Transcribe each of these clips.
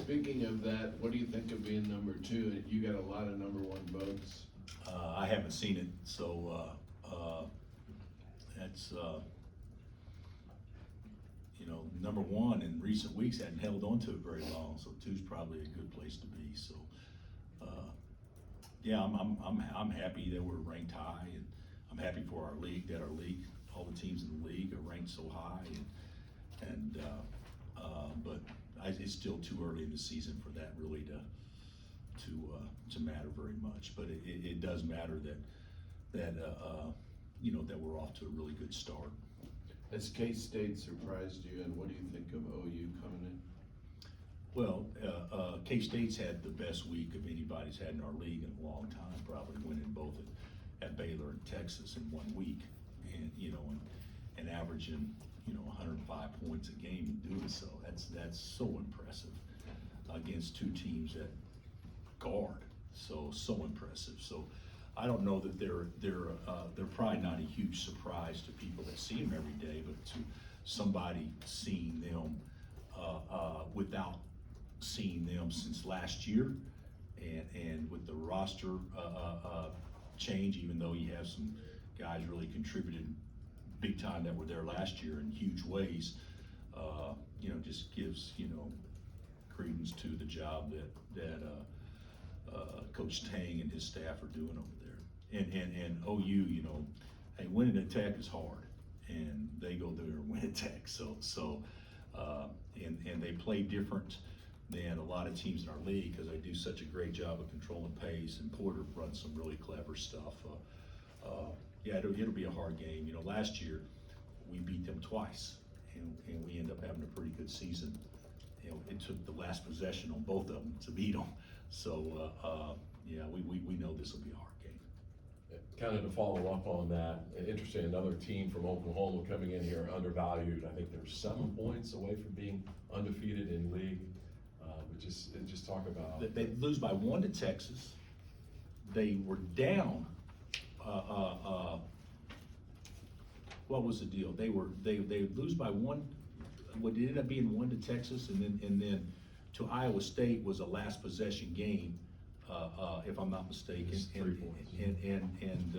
Speaking of that, what do you think of being number 2? You got a lot of number 1 votes. I haven't seen it, so that's number 1 in recent weeks hadn't held on to it very long, so 2's probably a good place to be. So yeah, I'm happy that we're ranked high, and I'm happy for our league that all the teams in the league are ranked so high, but it's still too early in the season for that really to matter very much. But it does matter that we're off to a really good start. Has K-State surprised you, and what do you think of OU coming in? Well, K-State's had the best week of anybody's had in our league in a long time, probably winning both at Baylor and Texas in 1 week, and averaging 105 points a game and doing so. That's so impressive against 2 teams that guard. So impressive. So I don't know that they're probably not a huge surprise to people that see them every day, but to somebody seeing them without seeing them since last year, and with the roster change, even though you have some guys really contributed big time that were there last year in huge ways, just gives credence to the job that Coach Tang and his staff are doing over there. And OU, hey, winning at Tech is hard, and they go there and win at Tech. So and they play different than a lot of teams in our league because they do such a great job of controlling pace, and Porter runs some really clever stuff. Yeah, it'll be a hard game. Last year we beat them twice, and we end up having a pretty good season. It took the last possession on both of them to beat them. So yeah, we know this will be a hard game. Kind of to follow up on that, interesting, another team from Oklahoma coming in here undervalued. I think they're 7 points away from being undefeated in league. But just talk about. They lose by 1 to Texas. They were down. What was the deal? They lose by 1. What ended up being 1 to Texas, and then to Iowa State was a last possession game, if I'm not mistaken. And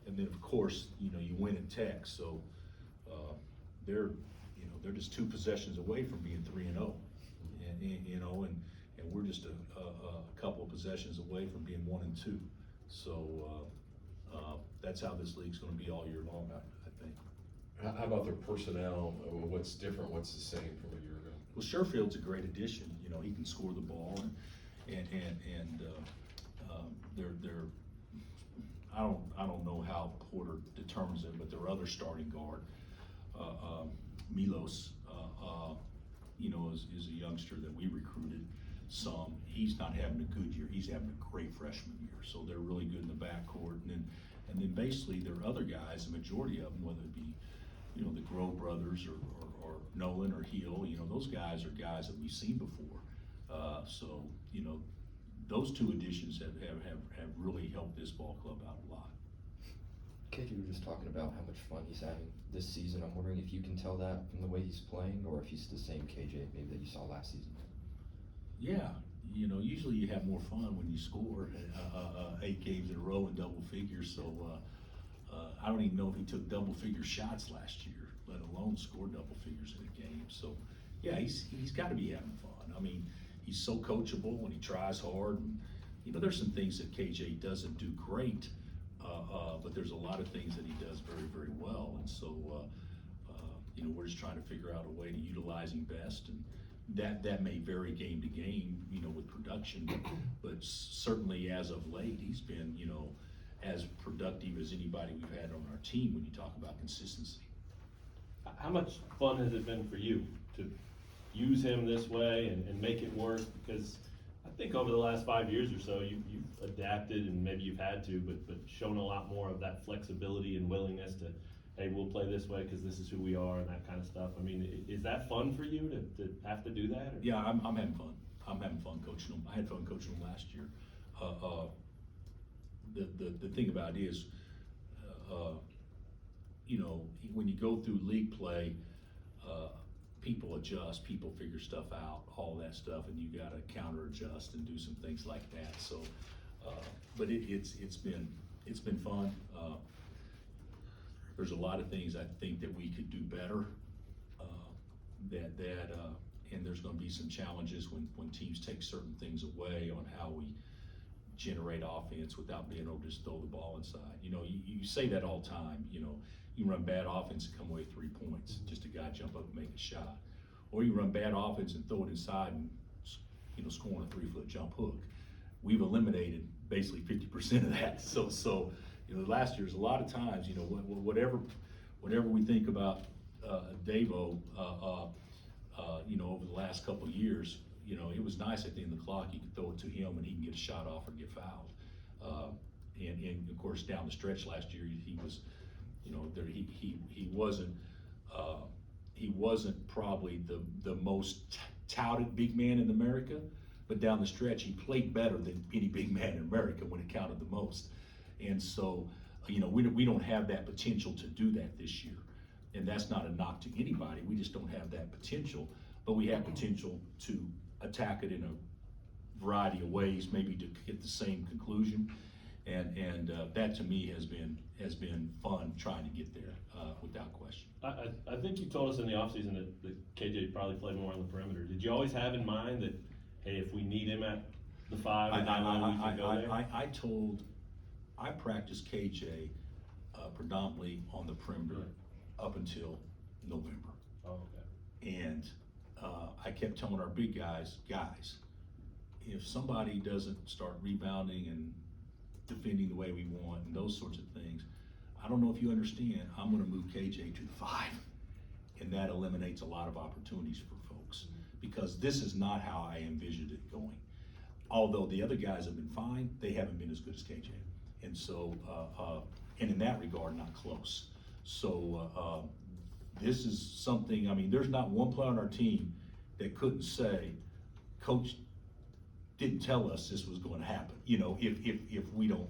then of course you win at Tech, so they're just 2 possessions away from being 3-0, and we're just a couple of possessions away from being 1-2. So that's how this league's going to be all year long, I think. How about their personnel? What's different? What's the same from a year ago? Well, Sherfield's a great addition. He can score the ball, and they're I don't know how Porter determines it, but their other starting guard, Milos, is a youngster that we recruited some. He's not having a good year. He's having a great freshman year. So they're really good in the backcourt, and then basically there are other guys, the majority of them, whether it be the Grove brothers or Nolan or Heel, those guys are guys that we've seen before. So those 2 additions have really helped this ball club out a lot. KJ, you were just talking about how much fun he's having this season. I'm wondering if you can tell that from the way he's playing, or if he's the same KJ maybe that you saw last season. Yeah, usually you have more fun when you score 8 games in a row in double figures. So I don't even know if he took double figure shots last year, let alone score double figures in a game. So yeah, he's got to be having fun. I mean, he's so coachable and he tries hard. And there's some things that KJ doesn't do great, but there's a lot of things that he does very, very well. And so we're just trying to figure out a way to utilize him best, and that may vary game to game, with production, but certainly as of late, he's been, as productive as anybody we've had on our team when you talk about consistency. How much fun has it been for you to use him this way and make it work? Because I think over the last 5 years or so, you've adapted, and maybe you've had to, but shown a lot more of that flexibility and willingness to, hey, we'll play this way because this is who we are, and that kind of stuff. I mean, is that fun for you to have to do that? Or? Yeah, I'm having fun. I'm having fun coaching them. I had fun coaching them last year. The thing about it is, when you go through league play, people adjust, people figure stuff out, all that stuff, and you gotta counter adjust and do some things like that, so, but it's been fun. There's a lot of things I think that we could do better, and there's gonna be some challenges when teams take certain things away on how we generate offense without being able to just throw the ball inside. You know, you say that all the time, you know, you run bad offense and come away 3 points, just a guy jump up and make a shot. Or you run bad offense and throw it inside and, you know, score on a 3-foot jump hook. We've eliminated basically 50% of that. So, you know, last year's a lot of times, you know, whatever we think about Davo, you know, over the last couple of years, you know, it was nice at the end of the clock, you could throw it to him and he can get a shot off or get fouled. And of course, down the stretch last year, he was, you know, he wasn't probably the most touted big man in America, but down the stretch, he played better than any big man in America when it counted the most. And so, you know, we don't have that potential to do that this year. And that's not a knock to anybody, we just don't have that potential, but we have potential to attack it in a variety of ways, maybe to get the same conclusion. And that to me has been fun trying to get there, without question. I think you told us in the offseason that KJ probably played more on the perimeter. Did you always have in mind that, hey, if we need him at the 5 or 9, we can go there? I practiced KJ predominantly on the perimeter up until November. Oh, okay. And I kept telling our big guys, if somebody doesn't start rebounding and defending the way we want and those sorts of things, I don't know if you understand, I'm gonna move KJ to the 5. And that eliminates a lot of opportunities for folks, because this is not how I envisioned it going. Although the other guys have been fine, they haven't been as good as KJ. And so, and in that regard, not close. So this is something, I mean, there's not one player on our team that couldn't say, Coach didn't tell us this was going to happen. You know, if we don't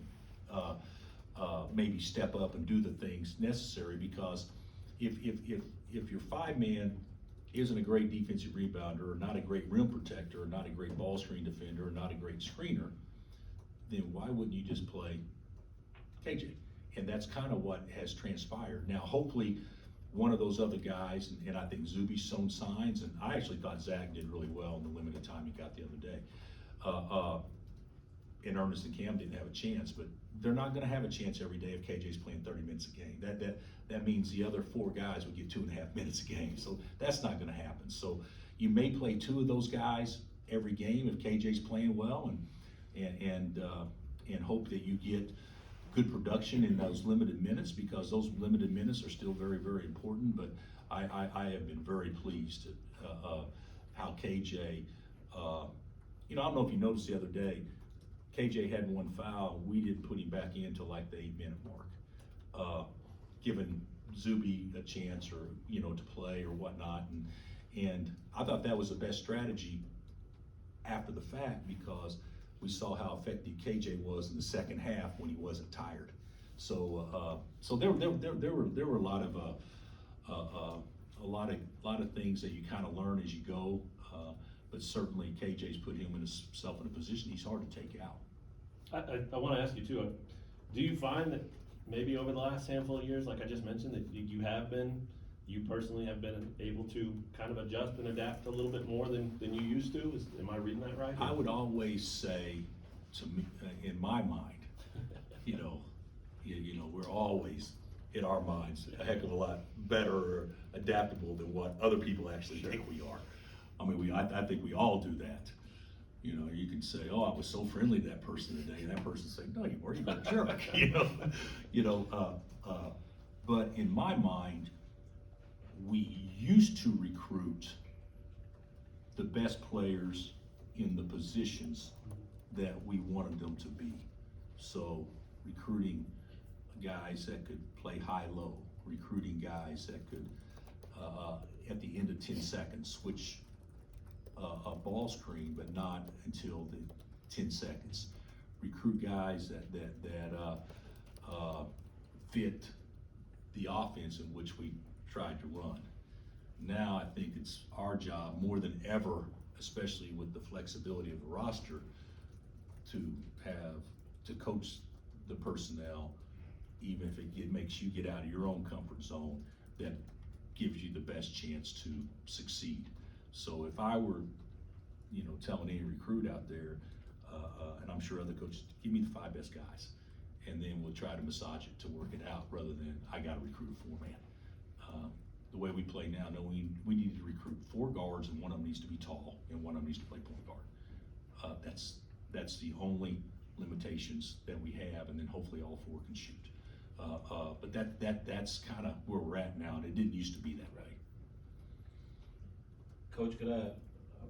maybe step up and do the things necessary, because if your 5-man isn't a great defensive rebounder, or not a great rim protector, or not a great ball screen defender, or not a great screener, then why wouldn't you just play KJ? And that's kind of what has transpired. Now, hopefully, one of those other guys, and I think Zuby's shown signs, and I actually thought Zach did really well in the limited time he got the other day. And Ernest and Cam didn't have a chance, but they're not gonna have a chance every day if KJ's playing 30 minutes a game. That means the other 4 guys would get 2.5 minutes a game, so that's not gonna happen. So you may play 2 of those guys every game if KJ's playing well, and hope that you get good production in those limited minutes, because those limited minutes are still very, very important. But I have been very pleased at how KJ, you know, I don't know if you noticed the other day, KJ had 1 foul, we didn't put him back in until like the 8-minute mark, giving Zuby a chance, or, you know, to play or whatnot. And I thought that was the best strategy after the fact, because we saw how effective KJ was in the second half when he wasn't tired. So there were a lot of things that you kind of learn as you go. But certainly KJ's put himself in a position he's hard to take out. I want to ask you too, do you find that maybe over the last handful of years, like I just mentioned, that you personally have been able to kind of adjust and adapt a little bit more than you used to? Am I reading that right? I would always say, to me, in my mind, you know, we're always, in our minds, a heck of a lot better or adaptable than what other people actually think we are. I mean, I think we all do that. You know, you can say, "Oh, I was so friendly to that person today," and that person say, "No, you weren't. You were a jerk." But in my mind, we used to recruit the best players in the positions that we wanted them to be. So recruiting guys that could play high-low, recruiting guys that could, at the end of 10 seconds, switch a ball screen, but not until the 10 seconds. Recruit guys that fit the offense in which we tried to run. Now I think it's our job more than ever, especially with the flexibility of the roster, to coach the personnel, even if it makes you get out of your own comfort zone, that gives you the best chance to succeed. So if I were, telling any recruit out there, and I'm sure other coaches, give me the 5 best guys, and then we'll try to massage it to work it out, rather than I got to recruit a 4-man. The way we play now, no, we need to recruit 4 guards, and one of them needs to be tall, and one of them needs to play point guard. That's the only limitations that we have, and then hopefully all 4 can shoot. But that's kind of where we're at now, and it didn't used to be that way. Coach, could I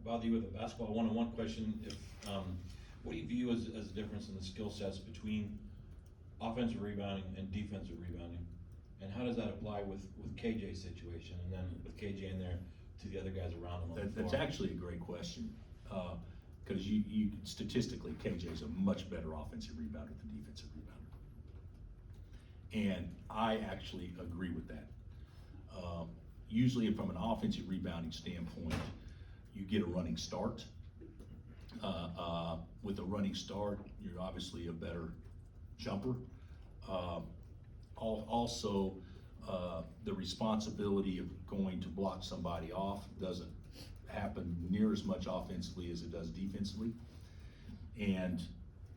bother you with a basketball one-on-one question? What do you view as the difference in the skill sets between offensive rebounding and defensive rebounding? And how does that apply with KJ's situation, and then with KJ in there to the other guys around him on the floor? That's actually a great question, because you statistically, KJ's a much better offensive rebounder than defensive rebounder. And I actually agree with that. Usually from an offensive rebounding standpoint, you get a running start. With a running start, you're obviously a better jumper. Also, the responsibility of going to block somebody off doesn't happen near as much offensively as it does defensively. And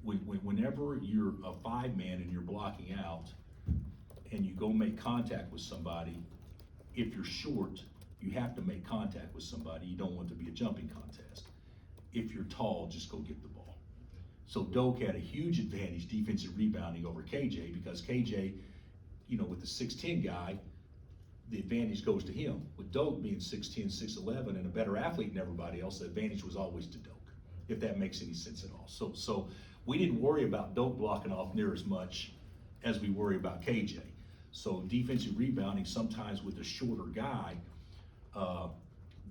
whenever you're a 5-man and you're blocking out and you go make contact with somebody, if you're short, you have to make contact with somebody. You don't want it to be a jumping contest. If you're tall, just go get the ball. So Doak had a huge advantage defensive rebounding over KJ, because KJ, with the 6'10" guy, the advantage goes to him. With Doak being 6'10", 6'11", and a better athlete than everybody else, the advantage was always to Doak, if that makes any sense at all. So we didn't worry about Doak blocking off near as much as we worry about KJ. So defensive rebounding, sometimes with a shorter guy,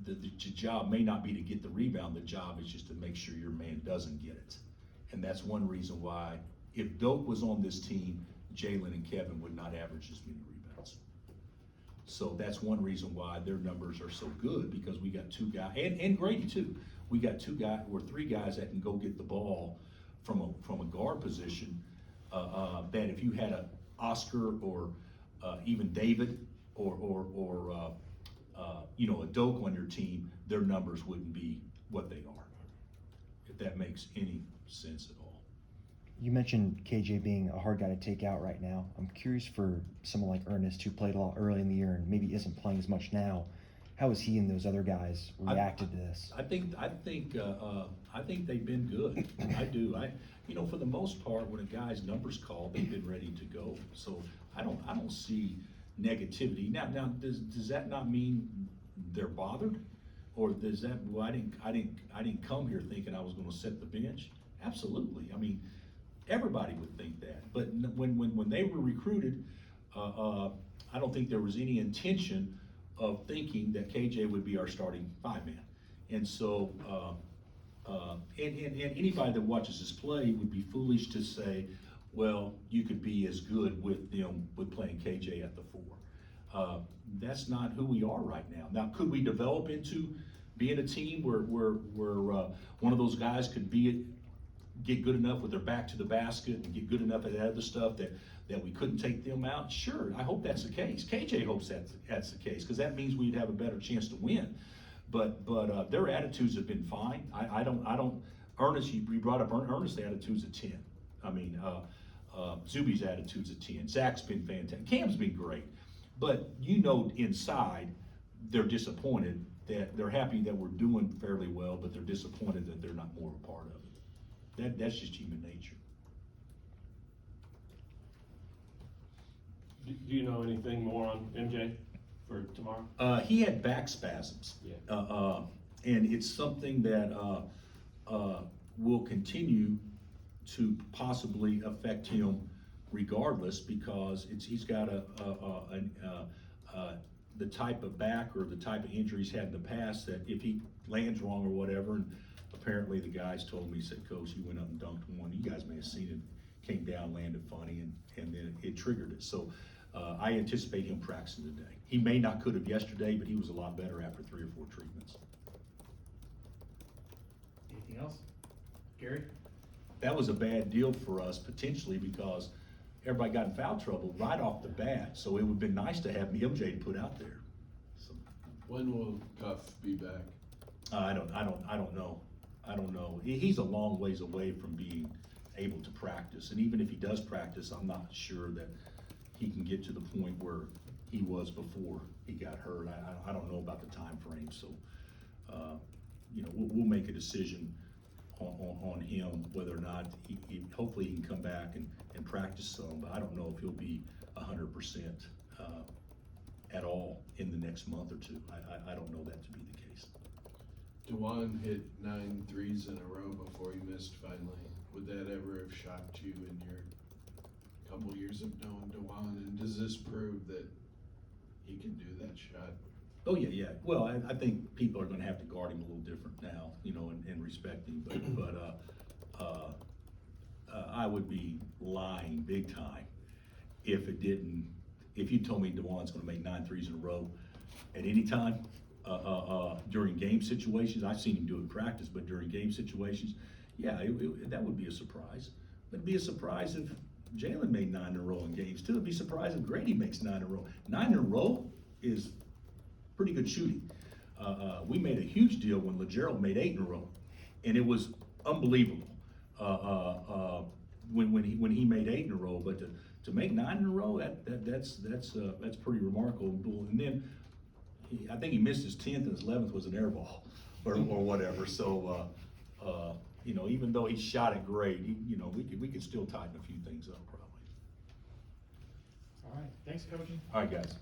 the job may not be to get the rebound, the job is just to make sure your man doesn't get it. And that's one reason why, if Doak was on this team, Jalen and Kevin would not average as many rebounds. So that's one reason why their numbers are so good, because we got 2 guys, and Grady too. We got 2 guys or 3 guys that can go get the ball from a guard position, that if you had a Oscar or even David or a Doak on your team, their numbers wouldn't be what they are, if that makes any sense at all. You mentioned KJ being a hard guy to take out right now. I'm curious for someone like Ernest, who played a lot early in the year and maybe isn't playing as much now. How has he and those other guys reacted to this? I think they've been good. I do. For the most part, when a guy's number's called, they've been ready to go. So I don't see negativity. Now does that not mean they're bothered, or does that? Well, I didn't come here thinking I was going to set the bench. Absolutely. I mean, everybody would think that. But when they were recruited, I don't think there was any intention of thinking that KJ would be our starting 5-man. And so, and anybody that watches us play would be foolish to say, well, you could be as good with playing KJ at the 4. That's not who we are right now. Now, could we develop into being a team where one of those guys could get good enough with their back to the basket and get good enough at that other stuff that we couldn't take them out? Sure, I hope that's the case. KJ hopes that's the case, because that means we'd have a better chance to win. But their attitudes have been fine. I don't. Ernest, you brought up Ernest's attitude's a 10. I mean, Zuby's attitude's a 10. Zach's been fantastic. Cam's been great. But inside, they're disappointed. That they're happy that we're doing fairly well, but they're disappointed that they're not more a part of it. That's just human nature. Do you know anything more on MJ for tomorrow? He had back spasms. Yeah. And it's something that will continue to possibly affect him regardless, because he's got the type of back or the type of injury he's had in the past, that if he lands wrong or whatever, and apparently the guys told me, he said, Coach, he went up and dunked one. You guys may have seen it, came down, landed funny, and then it triggered it. So I anticipate him practicing today. He may not could have yesterday, but he was a lot better after 3 or 4 treatments. Anything else? Gary? That was a bad deal for us potentially because everybody got in foul trouble right off the bat. So it would've been nice to have MJ to put out there. So, When will Cuff be back? I don't know. I don't know. He's a long ways away from being able to practice. And even if he does practice, I'm not sure that he can get to the point where he was before he got hurt. I don't know about the time frame. So, you know, we'll make a decision on him, whether or not hopefully he can come back and practice some, but I don't know if he'll be 100% at all in the next month or two. I don't know that to be the case. Dewan hit 9 threes in a row before he missed finally. Would that ever have shocked you in your couple years of knowing Dewan? And does this prove that he can do that shot? Oh, yeah. Well, I think people are gonna have to guard him a little different now, you know, and respect him, but I would be lying big time if you told me Dewan's gonna make 9 threes in a row at any time, during game situations. I've seen him do it in practice, but during game situations, yeah, that would be a surprise. It'd be a surprise if Jalen made 9 in a row in games too. It'd be a surprise if Grady makes 9 in a row. 9 in a row is pretty good shooting. We made a huge deal when LeGerald made 8 in a row, and it was unbelievable. When he made 8 in a row, but to make 9 in a row, that's pretty remarkable. And then I think he missed his 10th and his 11th was an air ball or whatever. So you know, even though he shot it great, you know, we could still tighten a few things up probably. All right, thanks, Coach. All right, guys.